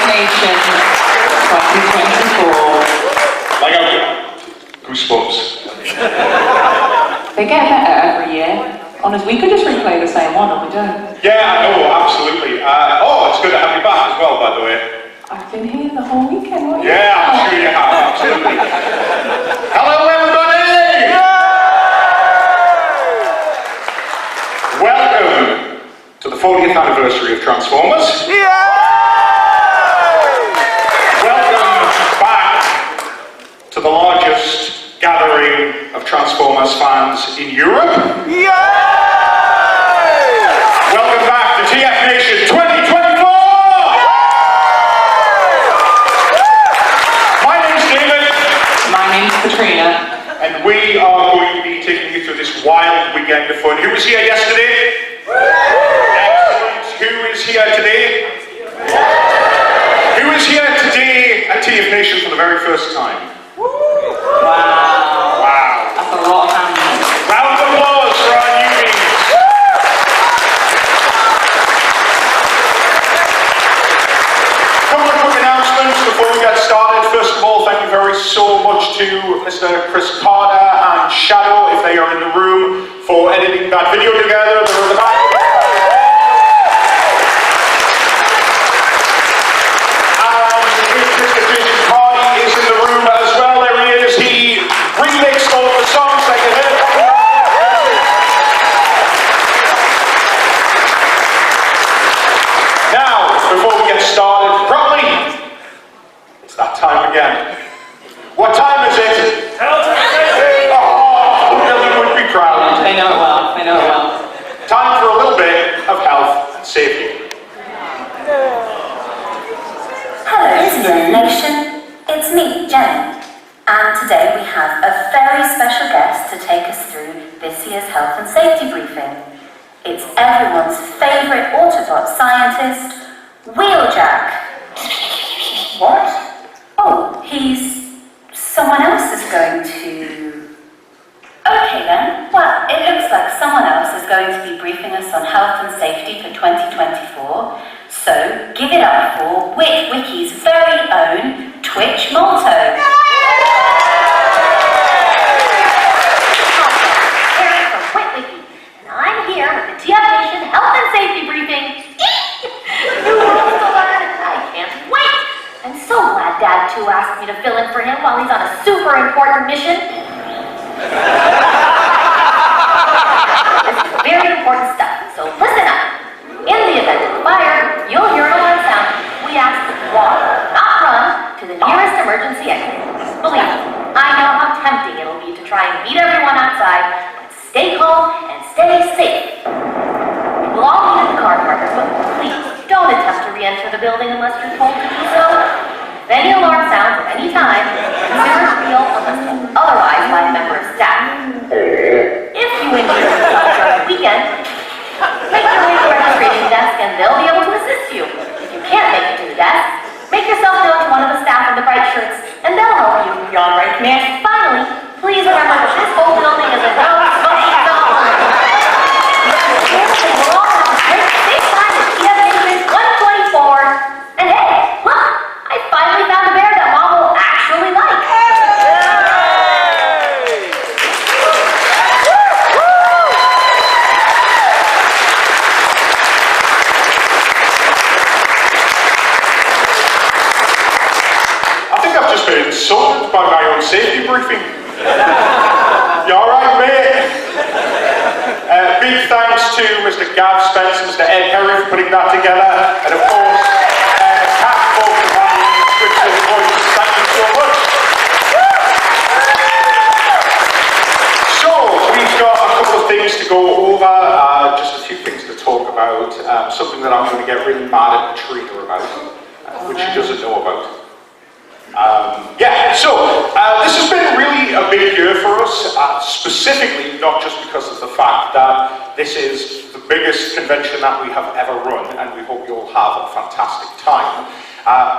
TFNation 2024. Like goosebumps. They get better every year. Honest, we could just replay the same one, and we don't. Yeah, I know, absolutely. Oh, it's good to have you back as well, by the way. I've been here the whole weekend. What Yeah, I'm sure you have, absolutely. Hello, everybody! Yay! Welcome to the 40th anniversary of Transformers. Yay! Welcome back to the largest gathering of Transformers fans in Europe. Yay! Welcome back to TFNation 2024! My name's David. My name's Katrina. And we are going to be taking you through this wild weekend of fun. Who was here yesterday? Excellent. Who is here today? Who is here today at TFNation for the very first time? Wow. Wow. That's a lot of hands. Round of applause for our newbies. Couple of quick announcements before we get started. First of all, thank you so much to Mr. Chris Carter and Shadow, if they are in the room, for editing that video together. They're at the back. And if Mr. Jason Hardy is in the room as well, there he is. He remixed all of the songs they can hit. Now, before we get started properly, it's that time again. What time is it? Health and safety! Oh, Billy would be proud. They know it well. They know it well. Time for a little bit of health and safety. Hello TFNation, it's me, Jenny, and today we have a very special guest to take us through this year's health and safety briefing. It's everyone's favourite Autobot scientist, Wheeljack. What? Oh, someone else is going to... Okay then, well, it looks like someone else is going to be briefing us on health and safety for 2024. So, give it up for WitWiki's very own Twitch Molto. Eric from WitWiki, and I'm here with the TFNation Health and Safety Briefing. New rules to learn, and I can't wait! I'm so glad Dad 2 asked me to fill in for him while he's on a super important mission. This is very important stuff, so listen up. In the event of a fire, you'll hear an alarm sound. We ask you to walk, not run, to the nearest emergency exit. Believe me, I know how tempting it'll be to try and beat everyone outside, but stay calm and stay safe. We'll all meet at the car park, but please don't attempt to re-enter the building unless you're told to do so. If any alarm sounds at any time, consider it real unless otherwise by a member of staff. If you injure yourself during the weekend, make your way to the registration desk and they'll be able to assist you. If you can't make it to the desk, make yourself known to one of the staff in the bright shirts and they'll help you. You're on right command. Finally, please remember that this whole building is a no-smoking zone. We'll all have a great safe time at TFNation 124. And hey, look, I finally found a bear that Mom will actually like. Been insulted by my own safety briefing. You alright, mate? Big thanks to Mr. Gav Spence and Mr. Ed Perry for putting that together, and of course, Kat for providing the scripted voice. Thank you so much. So, we've got a couple of things to go over, just a few things to talk about, something that I'm going to get really mad at Katrina about, which she doesn't know about. This has been really a big year for us, specifically not just because of the fact that this is the biggest convention that we have ever run, and we hope you all have a fantastic time,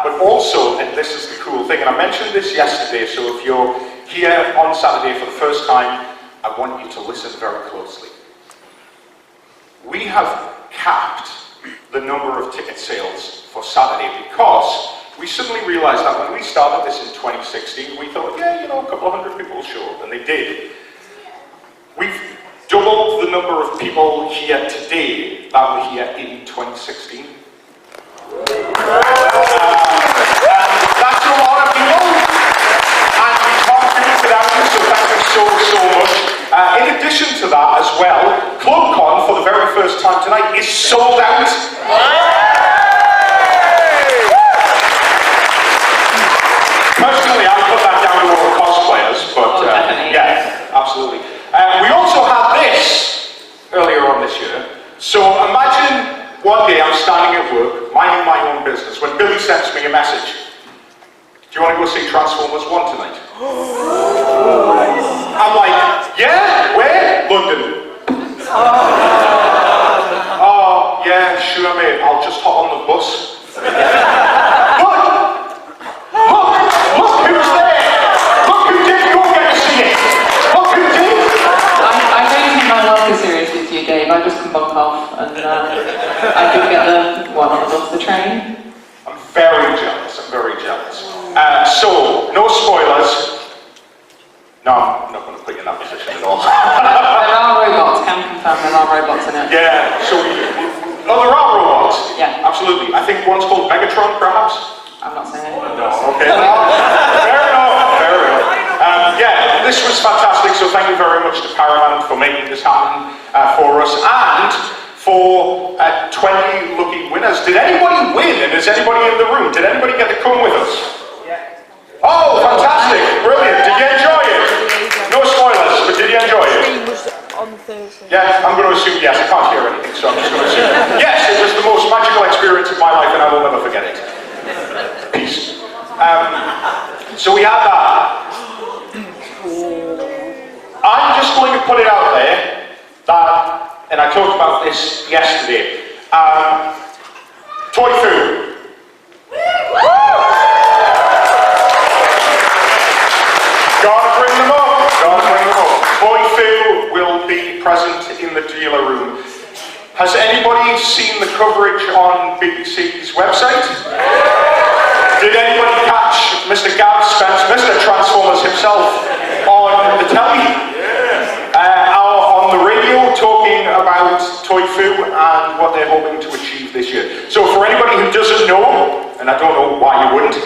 but also, and this is the cool thing, and I mentioned this yesterday, so if you're here on Saturday for the first time, I want you to listen very closely. We have capped the number of ticket sales for Saturday because suddenly realized that when we started this in 2016, we thought, yeah, you know, a couple of hundred people will show up, and they did. We've doubled the number of people here today that were here in 2016. That's a lot of people, and we can't do it without you, so thank you so much. In addition to that as well, ClubCon, for the very first time tonight, is sold out. Personally, I put that down to all the cosplayers, but yeah, absolutely. We also had this earlier on this year. So imagine one day I'm standing at work, minding my own business, when Billy sends me a message. Do you want to go see Transformers 1 tonight? I'm like, yeah, where? London. Oh, yeah, sure mate, I'll just hop on the bus. Look who's there! Look who did go get to see it! Look who did! I don't take my work as seriously as you, Dave. I just can bunk off and I can get the one on the bus, the train. I'm very jealous, so, no spoilers. No, I'm not going to put you in that position at all. There are robots, can confirm there are robots in it. Yeah, so there are robots. Yeah. Absolutely. I think one's called Megatron, perhaps? I'm not saying it. No, okay. Fair enough. Yeah, this was fantastic, so thank you very much to Paramount for making this happen for us, and for 20 lucky winners. Did anybody win, and is anybody in the room? Did anybody get to come with us? Oh, fantastic! Brilliant! Did you enjoy it? No spoilers, but did you enjoy it? On Thursday. Yeah, I'm going to assume yes. I can't hear anything, so I'm just going to assume yes. It was the most magical experience of my life, and I will never forget it. Peace. So we had that. I'm just going to put it out there that, and I talked about this yesterday. Toy food. Gotta bring them up. Toy Foo will be present in the dealer room. Has anybody seen the coverage on BBC's website? Did anybody catch Mr. Gav Spence, Mr. Transformers himself, on the telly? On the radio, talking about Toy Foo and what they're hoping to achieve this year. So for anybody who doesn't know, and I don't know why you wouldn't,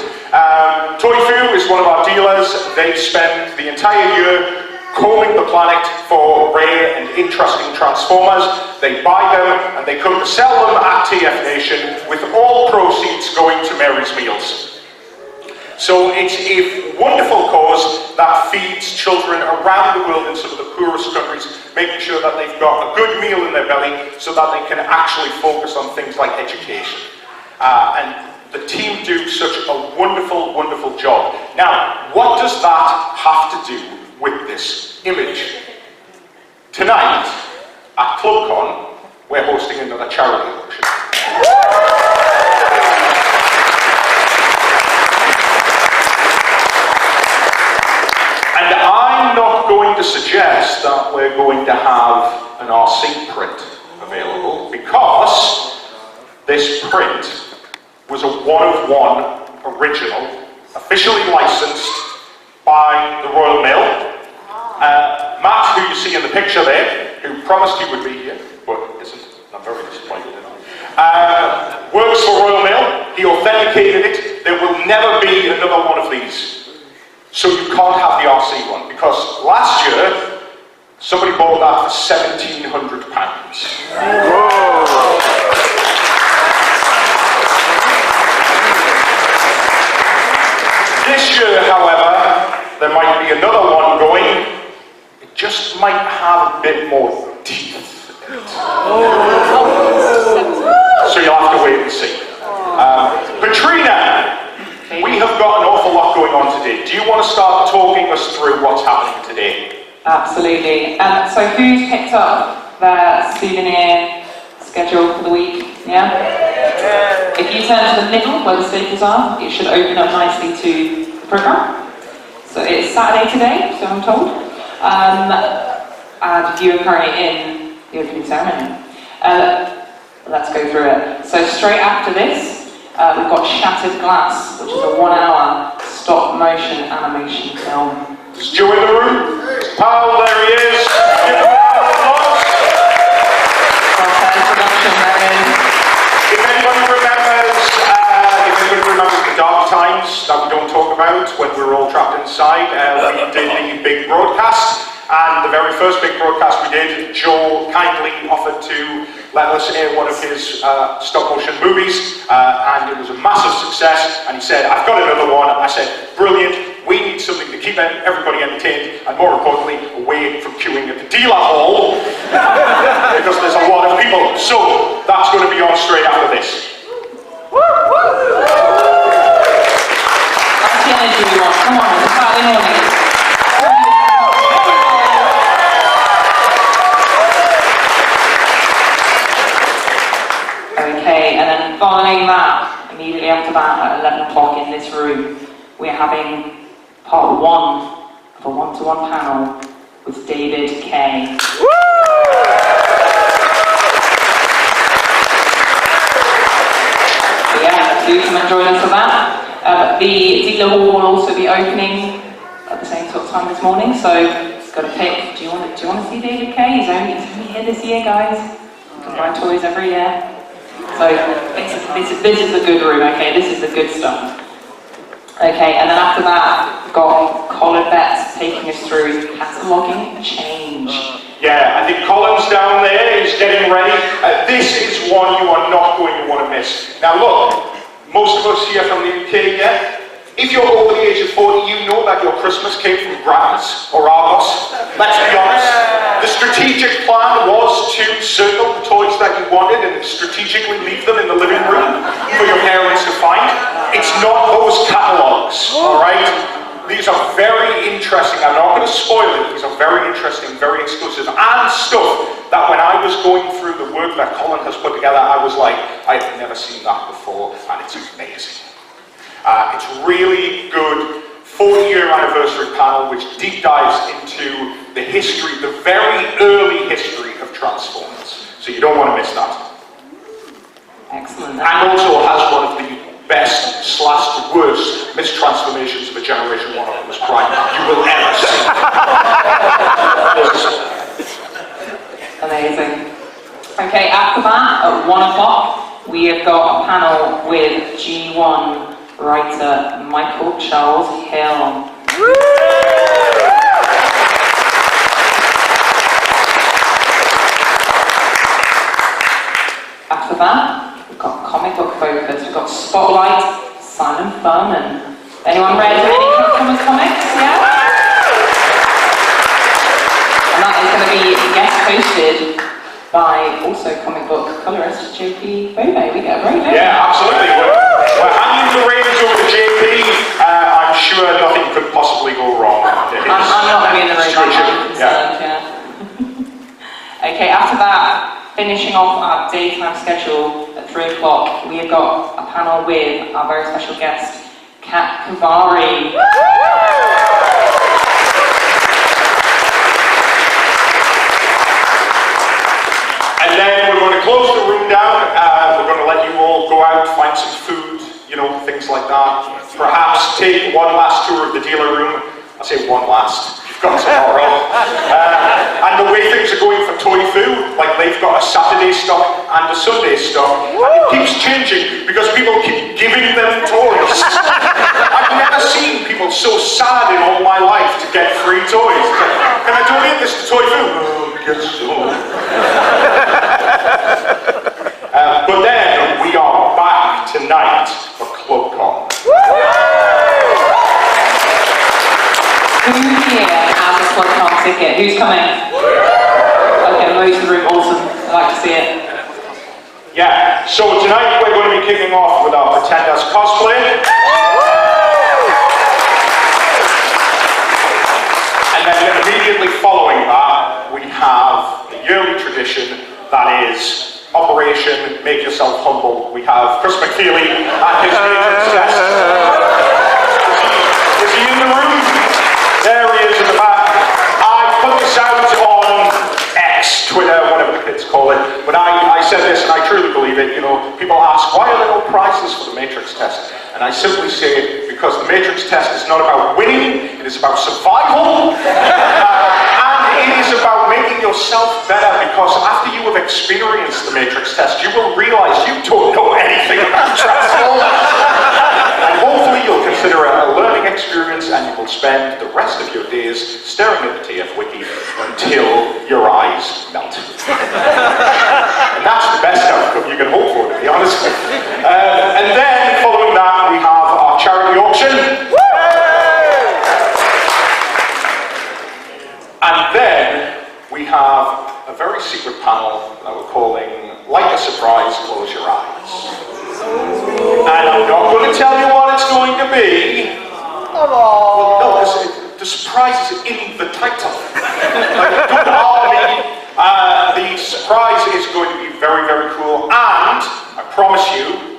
Toy Foo is one of our dealers. They spend the entire year combing the planet for rare and interesting Transformers. They buy them and they come to sell them at TFNation, with all proceeds going to Mary's Meals. So it's a wonderful cause that feeds children around the world in some of the poorest countries, making sure that they've got a good meal in their belly so that they can actually focus on things like education. And the team do such a wonderful, wonderful job. Now, what does that have to do with this image? Tonight, at ClubCon, we're hosting another charity auction. And I'm not going to suggest that we're going to have an RC print available, because this print was a one-of-one original, officially licensed by the Royal Mail. Matt, who you see in the picture there, who promised he would be here, but isn't, I'm very disappointed in him, works for Royal Mail. He authenticated it. There will never be another one of these. So you can't have the RC one, because last year, somebody bought that for £1,700. This year, however, there might be another one going. It just might have a bit more teeth in it. So you'll have to wait and see. Katrina, we have got an awful lot going on today. Do you want to start talking us through what's happening today? Absolutely. So who's picked up their souvenir schedule for the week? Yeah? If you turn to the middle where the staples are, it should open up nicely to the programme. So it's Saturday today, so I'm told. And you are currently in the opening ceremony. Let's go through it. So straight after this, We've got Shattered Glass, which is a 1-hour stop-motion animation film. Is Joe in the room? Oh, there he is. Give him a round of applause. Production, there it is. If anybody remembers the dark times that we don't talk about when we were all trapped inside, we did the big broadcast, and the very first big broadcast we did, Joe kindly offered to let us air one of his stop-motion movies, and it was a massive success, and he said, I've got another one. I said, brilliant, we need something to keep everybody entertained, and more importantly, away from queuing at the dealer hall, because there's a lot of people. So, that's going to be on straight after this. That's the energy we want. Come on, it's Saturday morning. Okay, and then following that, immediately after that, at 11 o'clock in this room, we're having part 1 of a one-to-one panel with David Kay. So yeah, do come and join us for that. The dealer hall will also be opening at the same sort of time this morning, so got to pick. Do you want to see David Kay? He's only here this year, guys. You can buy toys every year. So this is the good room. Okay, this is the good stuff. Okay, and then after that, we've got Colin Betts taking us through cataloguing change. Yeah, I think Colin's down there is getting ready. This is one you are not going to want to miss. Now look, most of us here from the UK, yeah? If you're over the age of 40, you know that your Christmas came from Grants or Argos. Let's be honest. The strategic plan was to circle the toys that you wanted and strategically leave them in the living room for your parents to find. It's not those catalogues, alright? These are very interesting. I'm not going to spoil it. These are very interesting, very exclusive, and stuff that when I was going through the work that Colin has put together, I was like, I've never seen that before, and it's amazing. It's really good 40-year anniversary panel which deep dives into the history, the very early history of Transformers. So you don't want to miss that. Excellent. And also has one of the best / worst mistransformations of a Generation 1 Optimus Prime you will ever see. Amazing. Okay, after that, at 1 o'clock, we have got a panel with G1 writer Michael Charles Hill. After that, we've got comic book focus. We've got Spotlight, Simon Furman. Anyone read any Transformers comics? Yeah? And that is going to be guest hosted by also comic book colorist JP Bobe. We get a break, don't we? Yeah, absolutely. We're handing the reins over to JP. I'm sure nothing could possibly go wrong. I'm not going to be in the room, I'm concerned, yeah. Okay, after that, finishing off our daytime schedule at 3 o'clock, we have got a panel with our very special guest, Kat Kavari. And then we're going to close the room down. We're going to let you all go out, find some food, you know, things like that. Perhaps take one last tour of the dealer room. I say one last. You've got tomorrow. And the way things are going for Toy Foo, like they've got a Saturday stock and a Sunday stock. And it keeps changing because people keep giving them toys. I've never seen people so sad in all my life to get free toys. Can I donate this to Toy Foo? Oh, I guess so. But then we are back tonight for ClubCon. Who here has a ClubCon ticket? Who's coming? Okay, most of the room, awesome. I'd like to see it. Yeah, so tonight we're going to be kicking off with our Pretenders cosplay. And then immediately following that, we have the yearly tradition that is Operation Make Yourself Humble. We have Chris McFeely and his major test. Is he in the room? There he is in the back. I put this out on X, Twitter, whatever the kids call it. But I said this, and I truly believe it. You know, people ask, why are there no prizes for the Make matrix test. And I simply say, because the matrix test is not about winning, it is about survival. And it is about making yourself better, because after you have experienced the matrix test, you will realize you don't know anything about Transformers. And hopefully you'll consider it a learning experience, and you will spend the rest of your days staring at the TF Wiki until your eyes melt. And that's the best outcome you can hope for, to be honest. And then, following that, we have our charity auction. And then we have a very secret panel that we're calling Like a Surprise, Close Your Eyes. And I'm not going to tell you what it's going to be. Well, no, because the surprise is in the title. Don't argue me. The surprise is going to be very, very cool. And I promise you,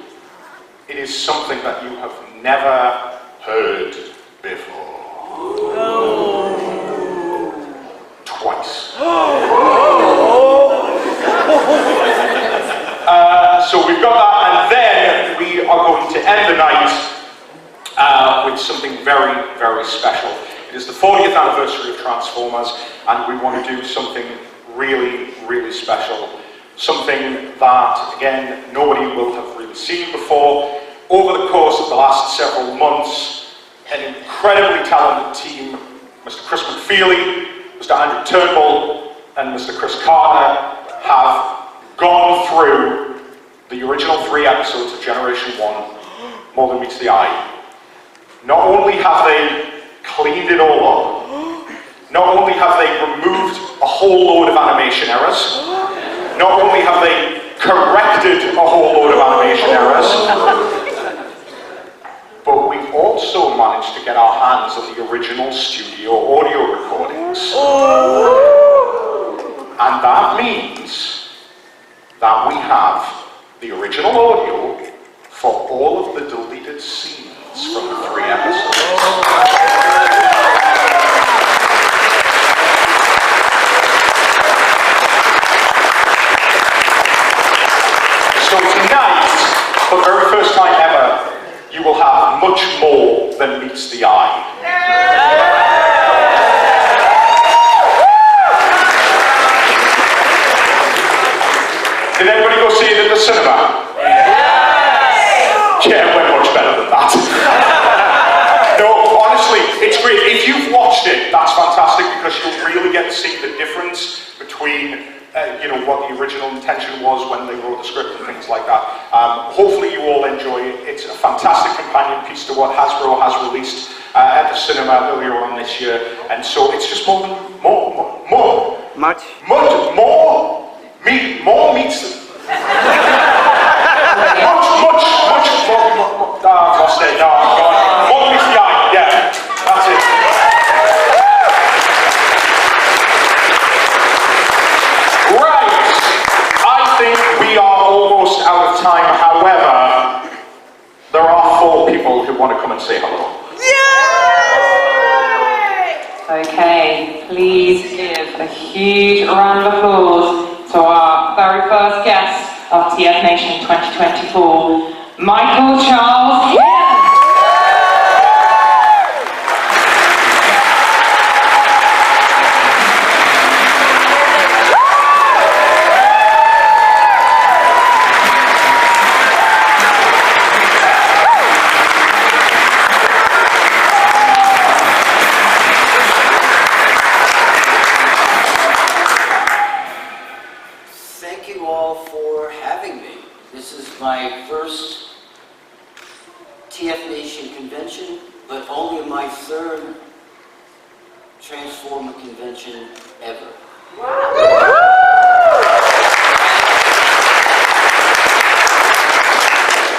it is something that you have never heard before. Twice. So we've got that, and then we are going to end the night with something very, very special. It is the 40th anniversary of Transformers, and we want to do something really, really special. Something that, again, nobody will have really seen before. Over the course of the last several months, an incredibly talented team, Mr. Chris McFeely, Mr. Andrew Turnbull, and Mr. Chris Carter, have gone through the original 3 episodes of Generation 1, More Than Meets the Eye. Not only have they cleaned it all up, not only have they removed a whole load of animation errors, not only have they corrected a whole load of animation errors, but we've also managed to get our hands on the original studio audio recordings. And that means that we have the original audio for all of the deleted scenes from the 3 episodes. So tonight, for the very first time ever, you will have much more than meets the eye. Did anybody go see it at the cinema? Yeah, it went much better than that. No, honestly, it's great. If you've watched it, that's fantastic, because you'll really get to see the difference between what the original intention was when they wrote the script and things like that. Hopefully you all enjoy it. It's a fantastic companion piece to what Hasbro has released at the cinema earlier on this year, and so it's just more meets I've lost it. No, I'm gone. More meets the eye. Yeah, that's it. Right. I think we are almost out of time. However, there are 4 people who want to come and say hello. Yay! Okay, please give a huge round of applause to our very first guest of TFNation 2024, Michael Charles Hill. Thank you all for having me. This is my first TFNation convention, but only my 3rd Transformer convention ever.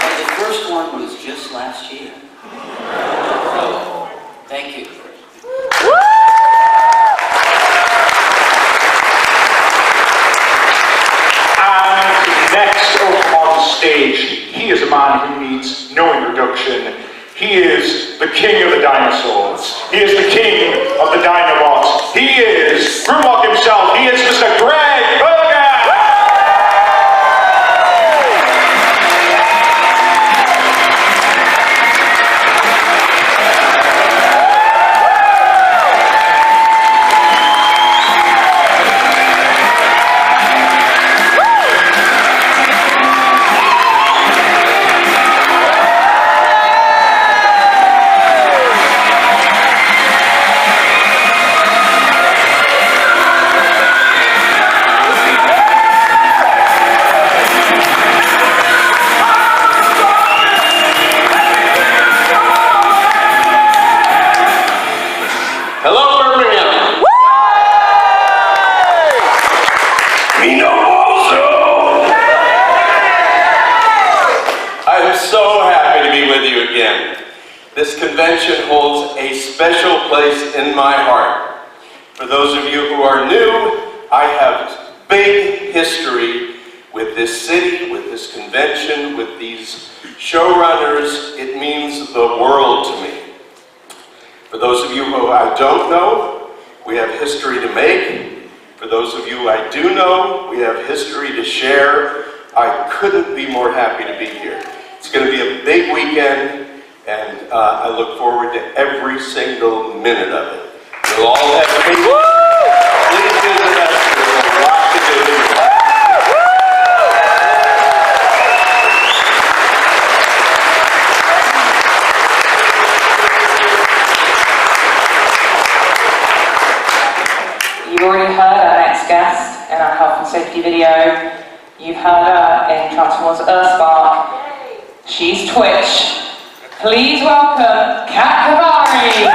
And the first one was just last year. So, thank you. Next up on stage, he is a man who needs no introduction. He is the king of the dinosaurs. He is the king of the Dinobots. He is Grimlock himself. He is Mr. Greg Berger! This convention holds a special place in my heart. For those of you who are new, I have big history with this city, with this convention, with these showrunners. It means the world to me. For those of you who I don't know, we have history to make. For those of you I do know, we have history to share. I couldn't be more happy to be here. It's going to be a big weekend, and I look forward to every single minute of it. You'll all have to meet. Please visit us. There's a lot to do. You've already heard our next guest in our health and safety video. You've heard her in Transformers Earthspark. She's Twitch. Please welcome Kat Kavari.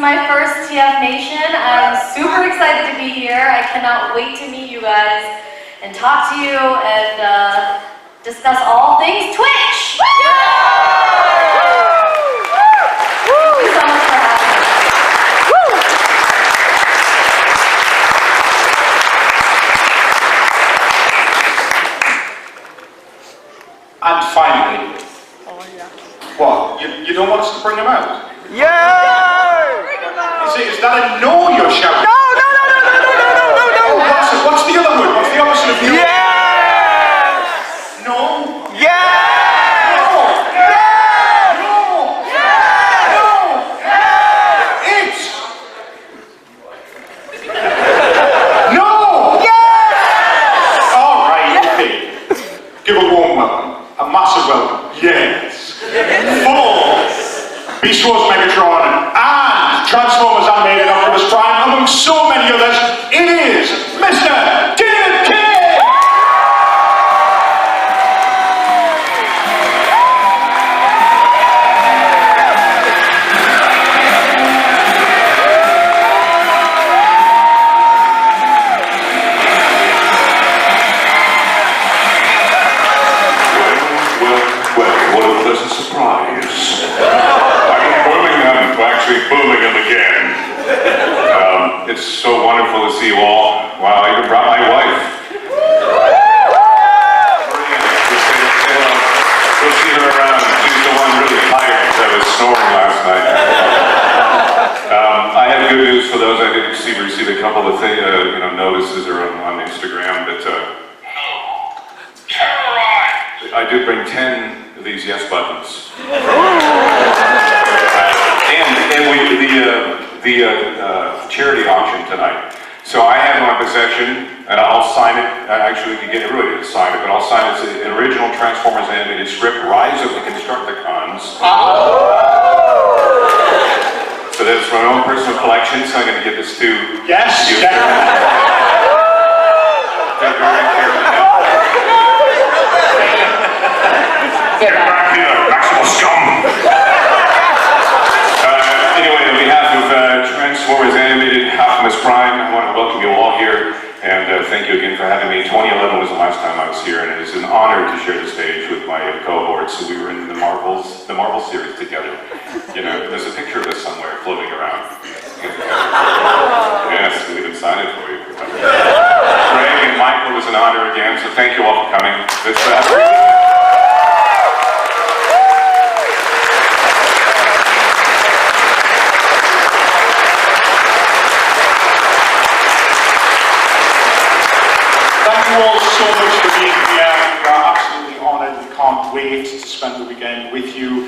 My first TFNation. I'm super excited to be here. I cannot wait to meet you guys and talk to you and discuss all things Twitch. Thank you so much for having me. And finally, what? You don't want us to bring him out? Yeah! Is that a no you're shouting? No! What's the other word? What's the opposite of no? Yes! No? Yes! No! Yes! No! Yes! No! It's... No! Yes! All right, okay. Give a warm welcome. A massive welcome. Yes. Full Beast Wars Megatron and Transformers Animated Optimus Prime, among so many others, it is Mr. David King! Well, what a pleasant surprise. Birmingham again. It's so wonderful to see you all. Wow, I even brought my wife. Maria, go see her around. She's the one really tired because I was snoring last night. I have good news for those I didn't see. We received a couple of notices or on Instagram that I did bring 10 of these yes buttons. And the charity auction tonight. So I have in my possession, and I'll sign it. Actually, we can get everybody to sign it, but I'll sign it. It's an original Transformers animated script, Rise of the Constructicons. So that's my own personal collection. So I'm going to give this to Yes. you. Take very care of it. Get back here, Maximal Scum! Anyway, on behalf of Transformers Animated Optimus Prime, I want to welcome you all here, and thank you again for having me. 2011 was the last time I was here, and it is an honor to share the stage with my cohorts. We were in the Marvel series together. You know, there's a picture of us somewhere floating around. Yes, we even signed it for you. Greg and Michael, it was an honor again, so thank you all for coming. Thank you all so much for being here. We are absolutely honoured. We can't wait to spend the weekend with you.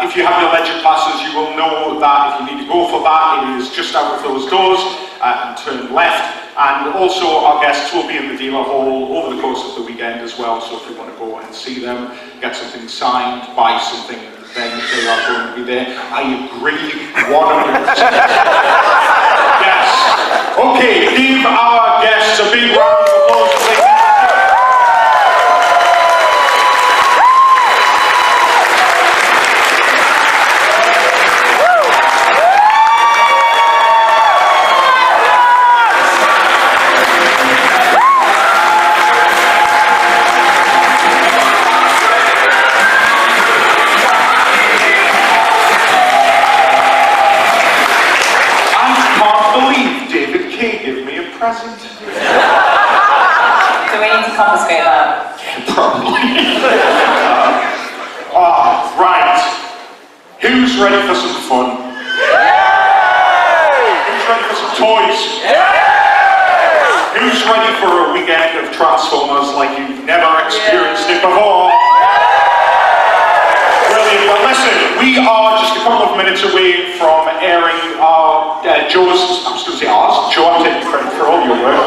If you have your Legend passes, you will know that if you need to go for that, it is just out of those doors and turn left. And also, our guests will be in the dealer hall over the course of the weekend as well. So if you want to go and see them, get something signed, buy something, then they are going to be there. I agree 100%. Yes. Okay. present? Do we need to confiscate that? Probably. Right. Who's ready for some fun? Who's ready for some toys? Who's ready for a weekend of Transformers like you've never experienced it before? Brilliant. Well, listen, we are just a couple of minutes away from airing our Joe's, I'm just going to say ours, Joe, I'm taking credit for all your work.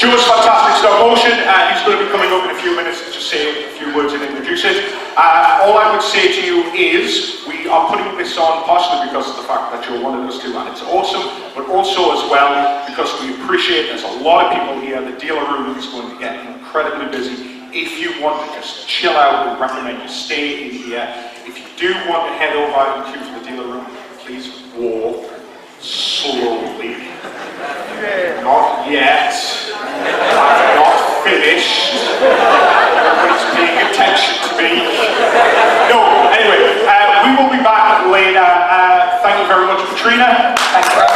Joe's fantastic stop motion. He's going to be coming up in a few minutes to just say a few words and introduce it. All I would say to you is we are putting this on partially because of the fact that Joe wanted us to, and it's awesome, but also as well because we appreciate there's a lot of people here. The dealer room is going to get incredibly busy. If you want to just chill out, we recommend you stay in here. If you do want to head over and queue for the dealer room, please walk slowly. Not yet. I'm not finished. Everybody's paying attention to me. No, anyway, we will be back later. Thank you very much, Katrina. Thank you.